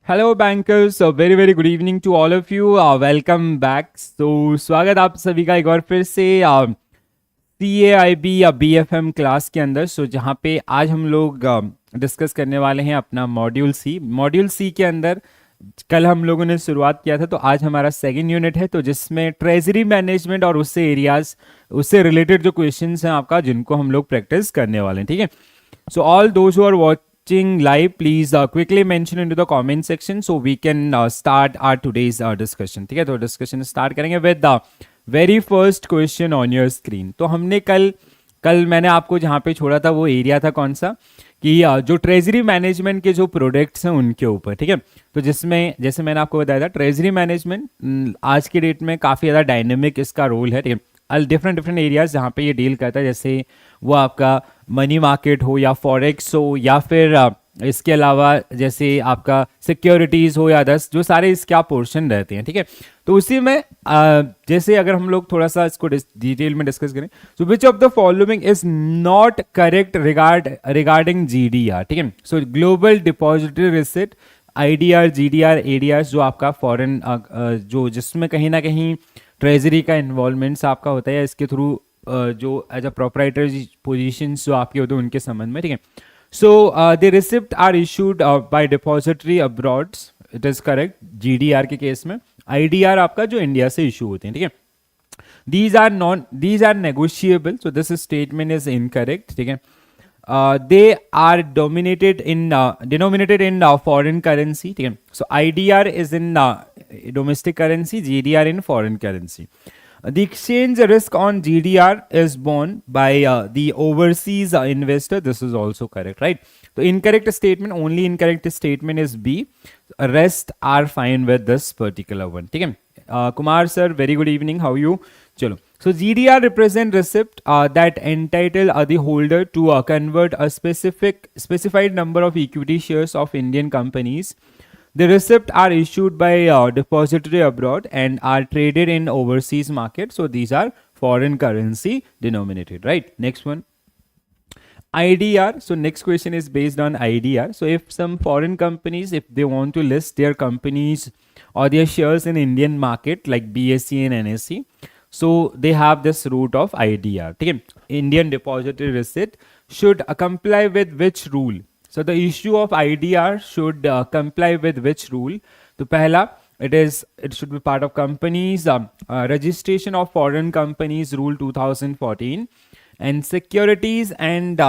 Hello bankers, very very good evening to all of you. Welcome back. तो स्वागत आप सभी का एक बार फिर से CAIIB या BFM क्लास के अंदर। जहाँ पे आज हम लोग डिस्कस करने वाले हैं अपना मॉड्यूल सी के अंदर। कल हम लोगों ने शुरुआत किया था, तो आज हमारा सेकंड यूनिट है, तो जिसमें ट्रेजरी मैनेजमेंट और उससे रिलेटेड जो क्वेश्चंस हैं आपका, जिनको हम लोग प्रैक्टिस करने वाले हैं। ठीक है, so all those who are watching live, please quickly mention into the comment section so we can start our today's discussion. ठीक है, तो डिस्कशन स्टार्ट करेंगे with the very first question on your screen. तो हमने कल मैंने आपको जहाँ पे छोड़ा था वो एरिया था कौन सा, कि जो ट्रेजरी मैनेजमेंट के जो प्रोडक्ट्स हैं उनके ऊपर। ठीक है, तो जिसमें जैसे मैंने आपको बताया था, ट्रेजरी मैनेजमेंट आज की डेट में काफ़ी ज़्यादा डायनेमिक इसका रोल है। ठीक है, डिफरेंट एरियाज जहाँ पे ये डील करता है, जैसे वो आपका मनी मार्केट हो या फॉरेक्स हो, या फिर इसके अलावा जैसे आपका सिक्योरिटीज हो या अदर्स, जो सारे इसके आप पोर्शन रहते हैं। ठीक है, तो उसी में जैसे अगर हम लोग थोड़ा सा इसको डिटेल में डिस्कस करें, so which of the following is not correct regarding GDR। ठीक है, so global depository receipt, IDR, GDR, ADR, जो आपका फॉरेन जो जिसमें कहीं ना कहीं ट्रेजरी का इन्वॉल्वमेंट्स आपका होता है, इसके थ्रू जो एज अ प्रोप्राइटरी पोजीशंस जो आपके होते हैं उनके संबंध में। ठीक है, so the receipt are issued by depository abroad, it is correct GDR के केस में। IDR आपका जो इंडिया से इशू होते हैं। ठीक है, these are negotiable, so this statement is incorrect. ठीक है, they are denominated in foreign currency. ठीक है, so IDR is in domestic currency, GDR in foreign currency. The exchange risk on GDR is borne by the overseas investor. This is also correct, right? So only incorrect statement is B. Rest are fine with this particular one. ठीक है, Kumar sir, very good evening. How are you? चलो, so GDR represent receipt that entitle the holder to convert a specified number of equity shares of Indian companies. The receipts are issued by depository abroad and are traded in overseas market. So these are foreign currency denominated, right? Next one, IDR. So next question is based on IDR. So if some foreign companies, if they want to list their companies or their shares in Indian market like BSE and NSE, so they have this route of IDR. ठीक है, Indian depository receipt should comply with which rule? So the issue of IDR should comply with which rule? तो पहला, it should be part of companies registration of foreign companies rule 2014, and Securities and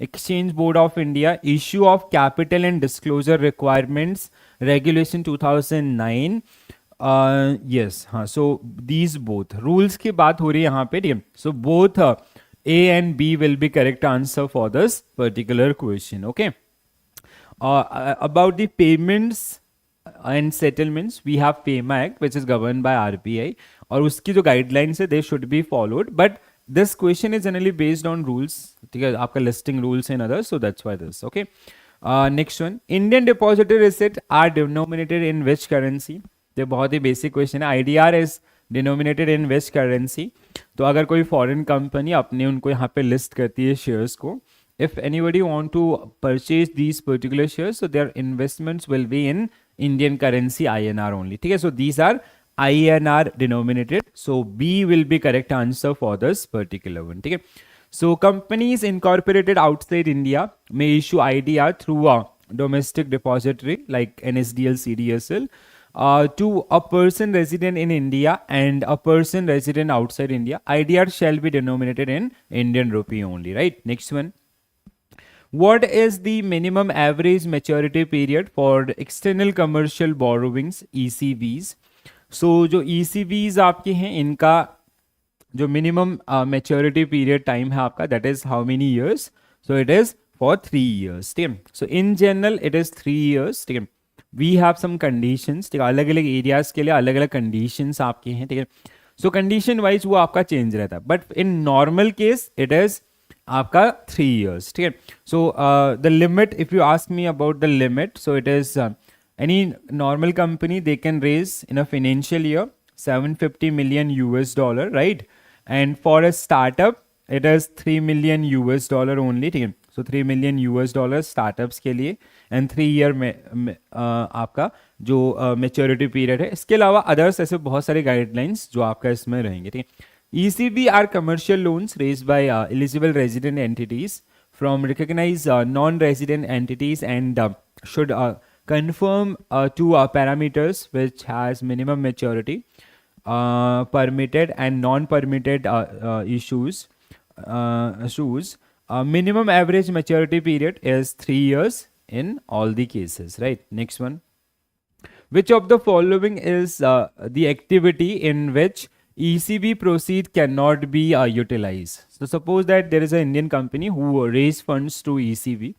Exchange Board of India issue of capital and disclosure requirements regulation 2009. Yes, हाँ, so these both rules की बात हो रही है यहाँ पे। ठीक है, so both A and B will be correct answer for this particular question. Okay. About the payments and settlements, we have FEMA Act, which is governed by RBI, और उसकी जो guidelines है they should be followed, but this question is generally based on rules. ठीक है, आपका listing rules and others, so that's why this. Okay. Next one, Indian depository receipt are denominated in which currency? ये बहुत ही basic question है। IDR is denominated in which currency? तो अगर कोई foreign company अपने उनको यहाँ पे लिस्ट करती है शेयर्स को, if anybody want to purchase these particular shares, so their investments will be in Indian currency INR only. ठीक है, so these are INR denominated, so B will be correct answer for this particular one. ठीक है, so companies incorporated outside India may issue IDR through a domestic depository like NSDL, CDSL to a person resident in India and a person resident outside India. IDR shall be denominated in Indian rupee only, right? Next one, what is the minimum average maturity period for external commercial borrowings, ECBs? So जो ECBs आपके हैं, इनका जो minimum maturity period time है आपका, that is how many years? So it is for 3 years. ठीक है, so in general it is 3 years. ठीक है, we have some conditions. ठीक है, अलग अलग एरियाज के लिए अलग अलग conditions आपके हैं। ठीक है, so condition wise वो आपका चेंज रहता है, but in normal case it is आपका 3 years. ठीक है, so the limit, if you ask me about the limit, so it is any normal company they can raise in a financial year $750 million, right? And for a startup it is $3 million only. ठीक है, सो $3 million startups के लिए and 3 year में आपका जो maturity period है। इसके अलावा अदर्स ऐसे बहुत सारे गाइडलाइंस जो आपका इसमें रहेंगे, ठीक है। ECB are commercial loans raised by eligible resident entities from recognized non-resident entities and should conform to parameters which has minimum maturity, permitted and non-permitted issues. Minimum average maturity period is 3 years in all the cases, right? Next one. Which of the following is the activity in which ECB proceed cannot be utilized? So suppose that there is an Indian company who raise funds to ECB.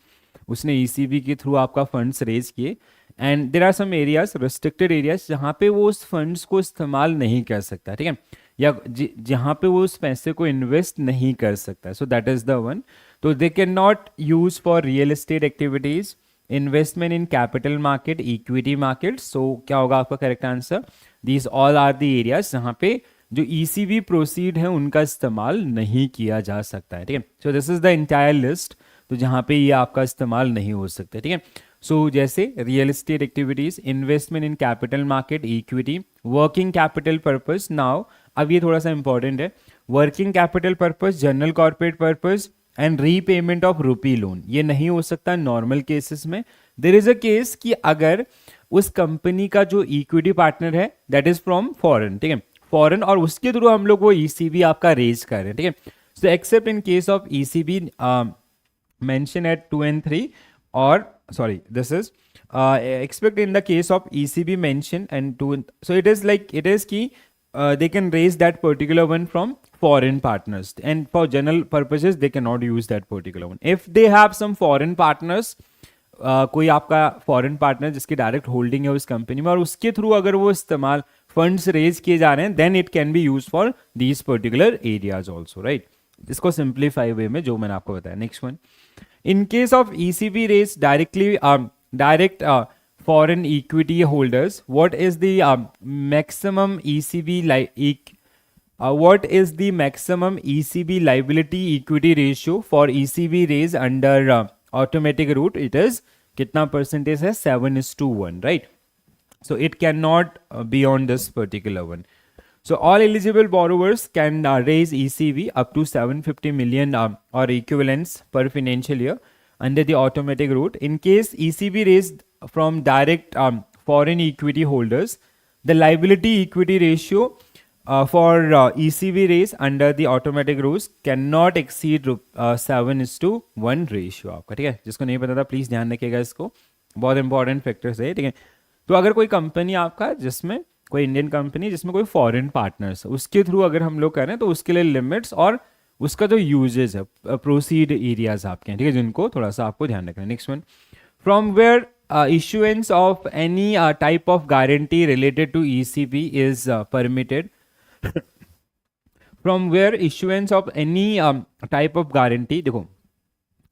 उसने ECB के through आपका funds raise किए and there are some areas, restricted areas, जहाँ पे वो उस funds को इस्तेमाल नहीं कर सकता, ठीक है, या जहाँ पे वो उस पैसे को इन्वेस्ट नहीं कर सकता. So that is the one. तो they can not use for real estate activities, investment in capital market, equity market. So क्या होगा आपका correct answer? These all are the areas जहाँ पे जो ECB प्रोसीड है उनका इस्तेमाल नहीं किया जा सकता है, ठीक है. सो this is the entire list, तो जहाँ पे ये आपका इस्तेमाल नहीं हो सकता, ठीक है. सो जैसे real estate activities, investment in capital market, equity, working capital purpose. Now अब ये थोड़ा सा इंपॉर्टेंट है. Working capital purpose, general corporate purpose and repayment of rupee loan, ये नहीं हो सकता नॉर्मल केसेस में. देयर इज अ केस कि अगर उस कंपनी का जो इक्विटी पार्टनर है दैट इज फ्रॉम फॉरेन, ठीक है, फॉरेन, और उसके थ्रू हम लोग वो ECB आपका रेज कर रहे हैं, ठीक है. So except in case of ECB mentioned at 2 and 3, or sorry, this is expect in the case of ECB mentioned and 2 and, so it is like it is key they can raise that particular one from foreign partners, and for general purposes they cannot use that particular one. If they have some foreign partners, कोई आपका foreign partner जिसकी direct holding है उस company में और उसके through अगर वो इस्तेमाल फंड्स रेज किए जा रहे हैं, then it can be use for these particular areas also, right. इसको सिंप्लीफाई वे में जो मैंने आपको बताया. Next one. In case of ECB raise direct foreign equity holders, what is the maximum what is the maximum ECB liability equity ratio for ECB raise under automatic route? It is कितना percentage है? 7:1, right? So it cannot be on this particular one. So all eligible borrowers can raise ECB up to 750 million or equivalents per financial year under the automatic route. In case ECB raised from direct foreign equity holders, the liability equity ratio for ECB raise under the automatic rules cannot exceed 7:1 ratio आपका, ठीक है. जिसको नहीं पता था please ध्यान रखिएगा, इसको बहुत इंपॉर्टेंट फैक्टर्स है, ठीक है. तो अगर कोई कंपनी आपका जिसमें कोई इंडियन कंपनी जिसमें कोई फॉरेन पार्टनर्स उसके थ्रू अगर हम लोग करें तो उसके लिए लिमिट्स और उसका जो यूजेज है, प्रोसीड एरियाज आपके हैं, ठीक है, जिनको थोड़ा सा आपको ध्यान रखना है. Next one. From where issuances of any type of guarantee related to ECB is permitted. From where issuances of any type of guarantee, देखो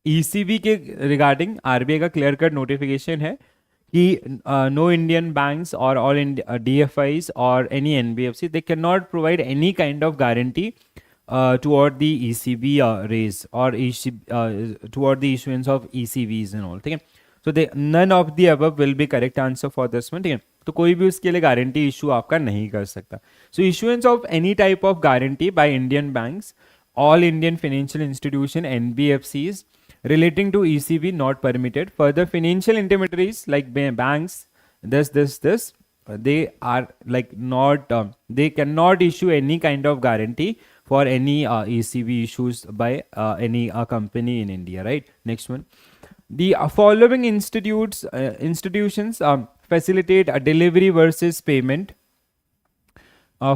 ECB के रिगार्डिंग RBI का क्लियर कट नोटिफिकेशन है कि no Indian banks or all DFIs or any NBFC, they cannot provide any kind of guarantee toward the ECB raise or toward the issuance of ECBs and all, ठीक है. So none of the above will be correct answer for this one, ठीक है. तो कोई भी उसके लिए guarantee issue आपका नहीं कर सकता. So issuance of any type of guarantee by Indian banks, all Indian financial institution, NBFCs relating to ECB not permitted. Further, financial intermediaries like banks, they are like not, they cannot issue any kind of guarantee for any ECB issues by any company in India, right? Next one. The following institutions facilitate a delivery versus payment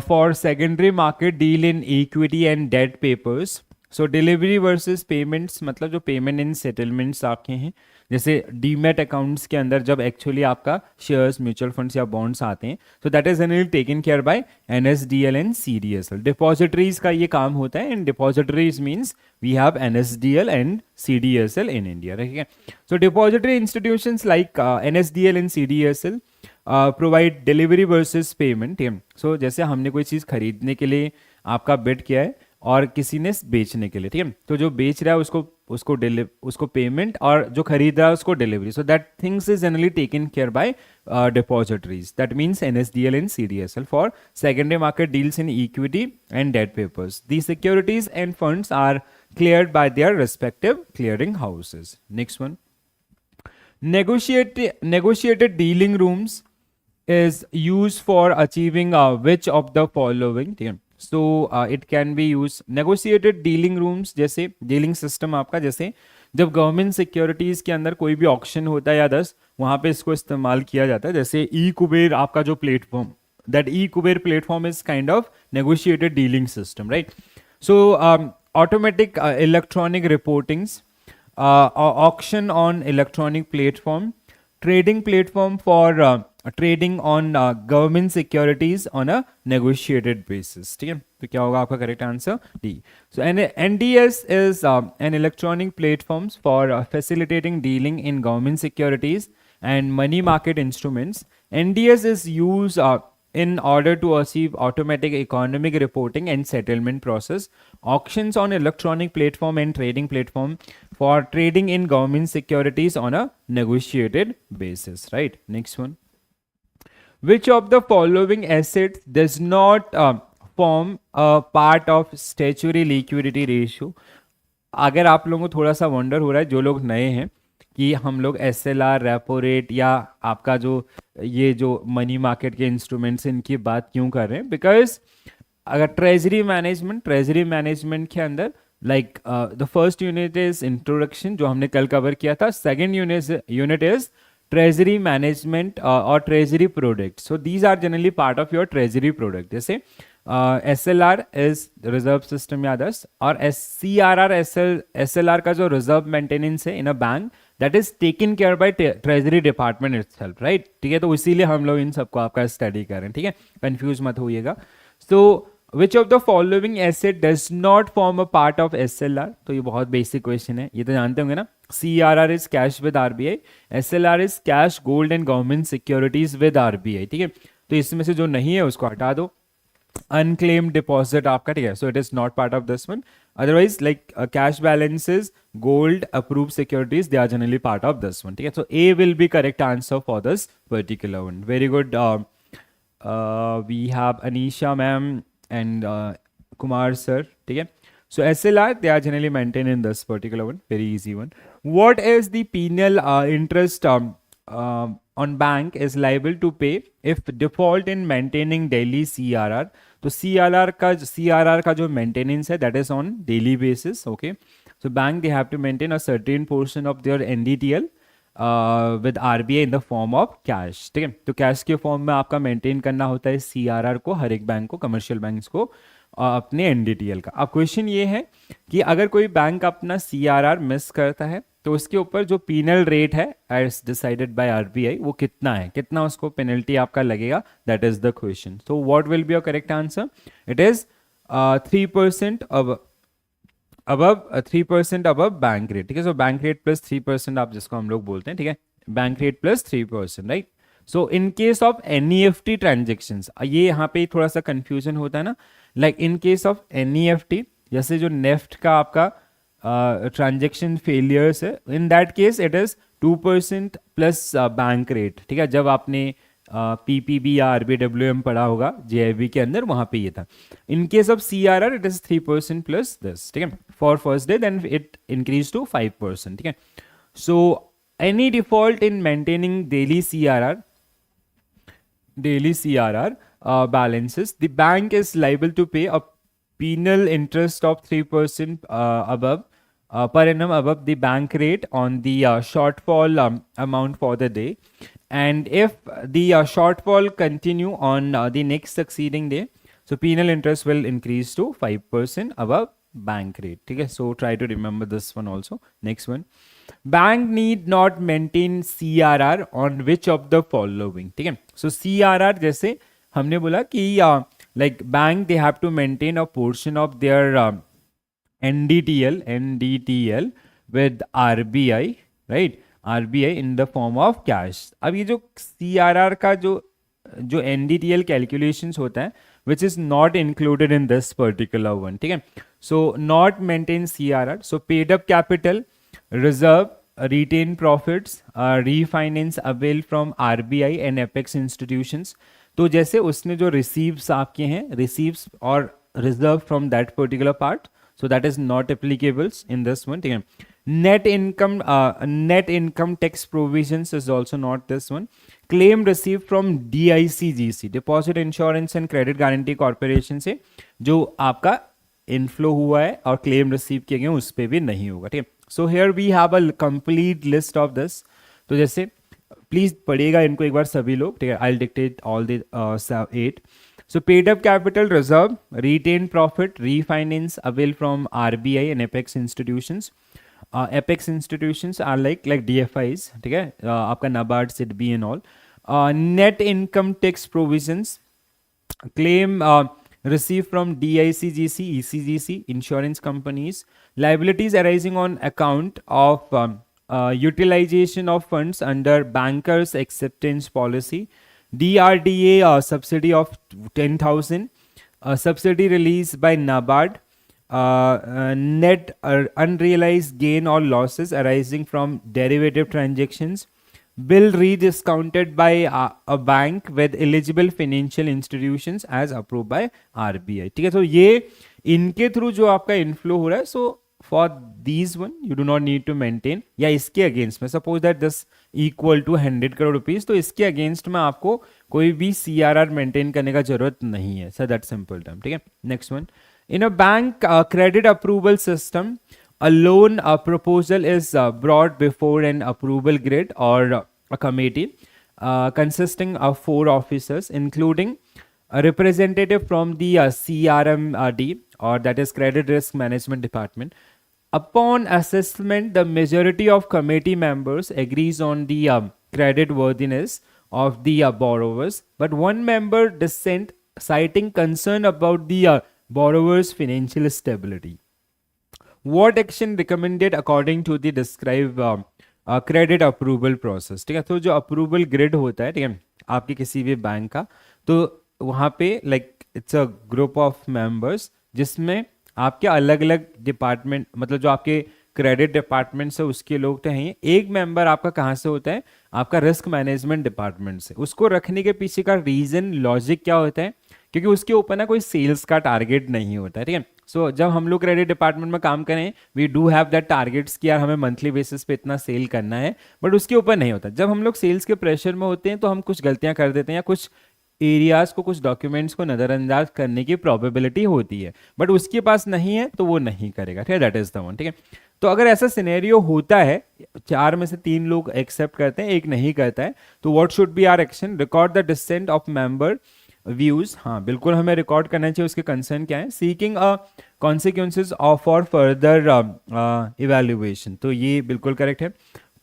for secondary market deal in equity and debt papers. So delivery versus payments मतलब जो payment in settlements आपके हैं, जैसे demat accounts के अंदर जब actually आपका shares, mutual funds या बॉन्ड्स आते हैं, तो that is generally taken care by NSDL and CDSL. Depositories का ये काम होता है, and depositories means we have NSDL and CDSL in India, ठीक है. So depository institutions like NSDL and CDSL provide delivery versus payment. So जैसे हमने कोई चीज़ खरीदने के लिए आपका बिड किया है और किसी ने बेचने के लिए, ठीक है। तो जो बेच रहा है उसको पेमेंट, और जो खरीद रहा है उसको delivery. So that things is generally taken care by depositories. That means NSDL and CDSL for secondary market deals in equity and debt papers. These securities and funds are cleared by their respective clearing houses. Next one. Negotiated dealing rooms is used for achieving which of the following, ठीक है। So it can be used negotiated dealing rooms, जैसे dealing system आपका, जैसे जब government securities के अंदर कोई भी ऑक्शन होता है या वहां पे इसको इस्तेमाल किया जाता है। जैसे ई कुबेर आपका जो platform, that E Kuber platform is kind of negotiated dealing system, right. So automatic electronic reportings, auction on electronic platform, trading platform for trading on government securities on a negotiated basis, ठीक है। तो क्या होगा आपका correct answer? D. So NDS is an electronic platforms for facilitating dealing in government securities and money market instruments. NDS is used in order to achieve automatic economic reporting and settlement process. Auctions on electronic platform and trading platform for trading in government securities on a negotiated basis, right? Next one. Which of the following assets does not form a part of statutory liquidity ratio? अगर आप लोगों को थोड़ा सा wonder हो रहा है, जो लोग नए हैं, कि हम लोग SLR, रेपो रेट या आपका जो ये जो मनी मार्केट के इंस्ट्रूमेंट्स इनकी बात क्यों कर रहे हैं, बिकॉज अगर ट्रेजरी मैनेजमेंट के अंदर like the first unit is introduction जो हमने कल कवर किया था, second unit is treasury management और treasury product. So these are generally part of your treasury product. जैसे SLR इज रिजर्व सिस्टम या अदर्स, और CRR SLR का जो रिजर्व मेंटेनेंस है in a bank, that is taken care by treasury department itself, right, ठीक है। तो इसीलिए हम लोग इन सबको आपका स्टडी कर रहे हैं, ठीक है, कंफ्यूज मत होइएगा। So which of the following asset does not form a part of SLR? तो ये बहुत बेसिक क्वेश्चन है, ये तो जानते होंगे ना। CRR is cash with RBI, SLR is cash, gold and government securities with RBI, ठीक है। तो इसमें से जो नहीं है उसको हटा दो। unclaimed deposit आपका, ठीक है, so it is not part of this one. Otherwise like cash balances, gold, approved securities, they are generally part of this one, ठीक है। So A will be correct answer for this particular one. Very good. We have Anisha ma'am and Kumar sir, ठीक है। So SLR, they are generally maintained in this particular one. Very easy one. What is the penal interest on bank is liable to pay if default in maintaining daily CRR? तो CRR का जो maintenance है, that is on daily basis, okay. So bank they have to maintain a certain portion of their NDTL with RBI in the form of cash, ठीक है। तो cash के form में आपका मेंटेन करना होता है CRR को, हर एक बैंक को, कमर्शियल बैंक्स को, अपने NDTL का। अब क्वेश्चन ये है कि अगर कोई बैंक अपना CRR मिस करता है तो उसके ऊपर जो पीनल रेट है एज डिसाइडेड बाय RBI वो कितना है, कितना उसको पेनल्टी आपका लगेगा, that is the question. So what will be your correct answer? It is 3% above bank rate, ठीक है। सो बैंक रेट प्लस 3% आप जिसको हम लोग बोलते हैं, ठीक है, bank rate plus 3%, right. So in case of NEFT transactions, ये यहाँ पे थोड़ा सा कंफ्यूजन होता है ना, like in case of NEFT, जैसे जो नेफ्ट का आपका ट्रांजेक्शन फेलियर्स है, in that case it is 2% plus bank rate, ठीक है। जब आपने PPB या RBWM पढ़ा होगा JAIIB के अंदर, वहां पे ये था। In case of CRR it is 3% plus this, ठीक है, for first day, then it increase to 5%, ठीक है। So any default in maintaining daily CRR balances, the bank is liable to pay a penal interest of 3% per annum above the bank rate on the shortfall amount for the day, and if the shortfall continue on the next succeeding day, so penal interest will increase to 5% above bank rate, ठीक है। So try to remember this one also. Next one, bank need not maintain CRR on which of the following, ठीक है। So CRR जैसे हमने बोला कि like bank they have to maintain a portion of their NDTL with RBI, right, RBI in the form of cash। अब ये जो CRR का जो NDTL कैलकुलेशंस होता है which is not included in this particular one. ठीक है, so not maintain CRR, so paid up capital, reserve, retain profits, refinance avail from RBI and apex institutions. तो जैसे उसने जो रिसीव्स आपके हैं, रिसीव्स और reserve from that particular part, so that is not applicable in this one. ठीक है, net income tax provisions is also not this one. Claim received from DICGC, deposit insurance and credit guarantee corporation से जो आपका inflow हुआ है और claim receive किए गए उस पर भी नहीं होगा. ठीक है, so here we have a complete list of this. तो जैसे प्लीज पढ़िएगा इनको एक बार सभी लोग. ठीक है, I will dictate all the 8. So paid up capital, reserve, retained profit, refinance avail from RBI and apex institutions. Apex institutions are like DFIs. ठीक है, आपका NABARD, SIDBI and all. Net income tax provisions, claim received from DICGC, ECGC, insurance companies, liabilities arising on account of utilization of funds under bankers acceptance policy, DRDA subsidy of 10,000, subsidy released by NABARD, net unrealized gain or losses arising from derivative transactions, bill rediscounted by a bank with eligible financial institutions as approved by RBI. ठीक है, तो ये इनके through जो आपका inflow हो रहा है, so for these one you do not need to maintain, या इसके अगेंस्ट में suppose that this equal to 100 crore rupees, तो इसके अगेंस्ट में आपको कोई भी CRR मेंटेन करने का जरूरत नहीं है. Sir that simple term. ठीक है, next one. In a bank credit approval system, a loan proposal is brought before an approval grid or a committee consisting of 4 officers, including a representative from the CRMD, or that is Credit Risk Management Department. Upon assessment, the majority of committee members agrees on the credit worthiness of the borrowers, but one member dissent, citing concern about the borrower's financial stability. What action recommended according to the described credit approval process? ठीक है, तो जो approval grid होता है, ठीक है, आपके किसी भी बैंक का, तो वहाँ पे it's a group of members जिसमें आपके अलग अलग डिपार्टमेंट, मतलब जो आपके क्रेडिट डिपार्टमेंट से उसके लोग तो हैं. एक मेंबर आपका कहाँ से होता है, आपका रिस्क मैनेजमेंट डिपार्टमेंट से. उसको रखने के पीछे का रीजन, लॉजिक क्या होता है, क्योंकि उसके ऊपर ना कोई सेल्स का टारगेट नहीं होता है. ठीक है, सो जब हम लोग क्रेडिट डिपार्टमेंट में काम करें, we do have that targets कि यार हमें मंथली बेसिस पे इतना सेल करना है, बट उसके ऊपर नहीं होता. जब हम लोग सेल्स के प्रेशर में होते हैं तो हम कुछ गलतियां कर देते हैं, या कुछ एरियाज को, कुछ डॉक्यूमेंट्स को नजरअंदाज करने की प्रोबेबिलिटी होती है, बट उसके पास नहीं है तो वो नहीं करेगा. ठीक है, दैट इज द वन. ठीक है, तो अगर ऐसा सिनेरियो होता है, 4 में से 3 लोग एक्सेप्ट करते हैं, एक नहीं करता है, तो what should be our action? Record the dissent of member views. हाँ बिल्कुल, हमें रिकॉर्ड करना चाहिए उसके कंसर्न क्या है. Seeking a consequences of for further evaluation, तो ये बिल्कुल करेक्ट है.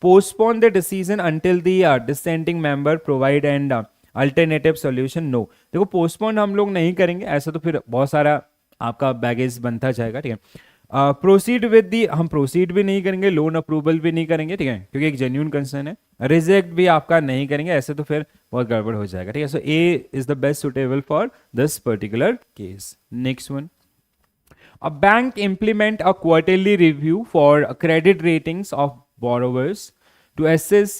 Postpone the decision until the dissenting member provide and alternative solution. No, देखो पोस्टपोन हम लोग नहीं करेंगे, ऐसा तो फिर बहुत सारा आपका बैगेज बनता जाएगा. ठीक है, प्रोसीड विद दी, हम प्रोसीड भी नहीं करेंगे, लोन अप्रूवल भी नहीं करेंगे. ठीक है, क्योंकि एक जेन्यून कंसर्न है. रिजेक्ट भी आपका नहीं करेंगे, ऐसे तो फिर बहुत गड़बड़ हो जाएगा. ठीक है, so A is the best suitable for this particular case. Next one. A bank implement a quarterly review for credit ratings of borrowers to assess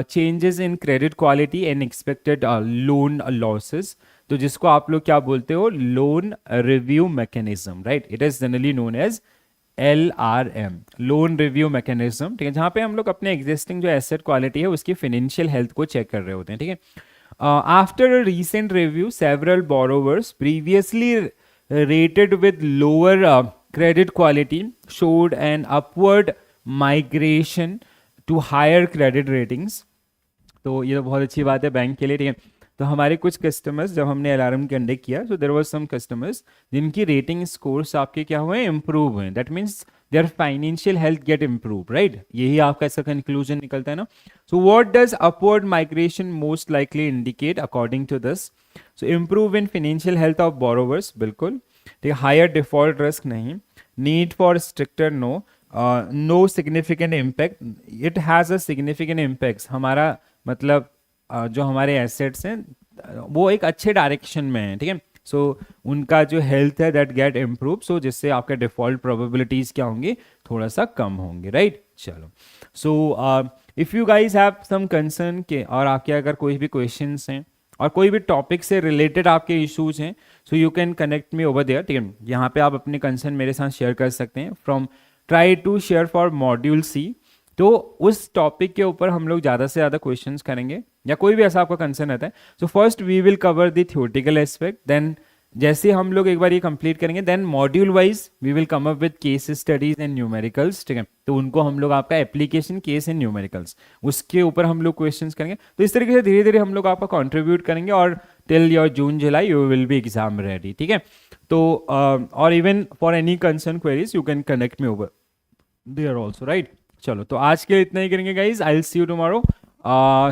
changes in credit quality and expected loan losses. तो जिसको आप लोग क्या बोलते हो, loan review mechanism, right. It is generally known as LRM, loan review mechanism. ठीक है, जहाँ पे हम लोग अपने एग्जिस्टिंग जो एसेट क्वालिटी है उसकी फाइनेंशियल हेल्थ को चेक कर रहे होते हैं. ठीक है, after a recent review several borrowers previously rated with lower credit quality showed an upward migration to higher credit ratings. तो ये तो बहुत अच्छी बात है बैंक के लिए. ठीक है, तो हमारे कुछ कस्टमर्स, जब हमने अलार्म कंडक्ट किया, so there was some customers जिनकी रेटिंग स्कोर्स आपके क्या हुए, इंप्रूव हुए. That means their financial health get improve, right. यही आपका इसका कंक्लूजन निकलता है ना. So what does upward migration most likely indicate according to this? So improve in financial health of borrowers, बिल्कुल. ठीक है, हायर डिफॉल्ट रिस्क नहीं. Need for stricter, no. No significant impact. It has a significant impact. हमारा मतलब जो हमारे assets हैं वो एक अच्छे डायरेक्शन में है. ठीक है, सो उनका जो हेल्थ है दैट गेट इम्प्रूव, सो जिससे आपका डिफॉल्ट प्रोबेबिलिटीज क्या होंगे, थोड़ा सा कम होंगे, राइट। चलो, so if you guys have some concern के, और आपके अगर कोई भी क्वेश्चंस हैं और कोई भी टॉपिक से रिलेटेड आपके इश्यूज हैं, so you can connect me over there, ठीक है। यहाँ पे आप अपने कंसर्न मेरे साथ शेयर कर सकते हैं। From try to share for module C, तो उस टॉपिक के ऊपर हम लोग ज़्यादा से ज़्यादा क्वेश्चंस करेंगे, या कोई भी ऐसा आपका कंसर्न रहता है। So first we will cover the theoretical aspect, then जैसे हम लोग एक बार ये कंप्लीट करेंगे, then module wise we will come up with case studies and numericals, ठीक है। तो उनको हम लोग आपका एप्लीकेशन केस एंड न्यूमेरिकल्स, उसके ऊपर हम लोग क्वेश्चंस करेंगे। तो इस तरीके से धीरे धीरे हम लोग आपका कंट्रीब्यूट करेंगे, और till your June July you will be exam ready, ठीक है। तो और even for any concern queries you can connect me over there also, right. चलो, तो आज के लिए इतना ही करेंगे guys. I will see you tomorrow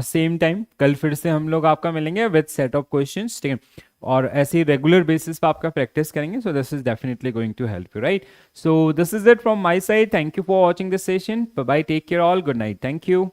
same time. कल फिर से हम लोग आपका मिलेंगे विद सेट ऑफ क्वेश्चंस, ठीक है। और ऐसे ही रेगुलर बेसिस पे आपका प्रैक्टिस करेंगे, so this is definitely going to help you, right. So this is it from my side. Thank you for watching this session. Bye bye, take care all, good night, thank you.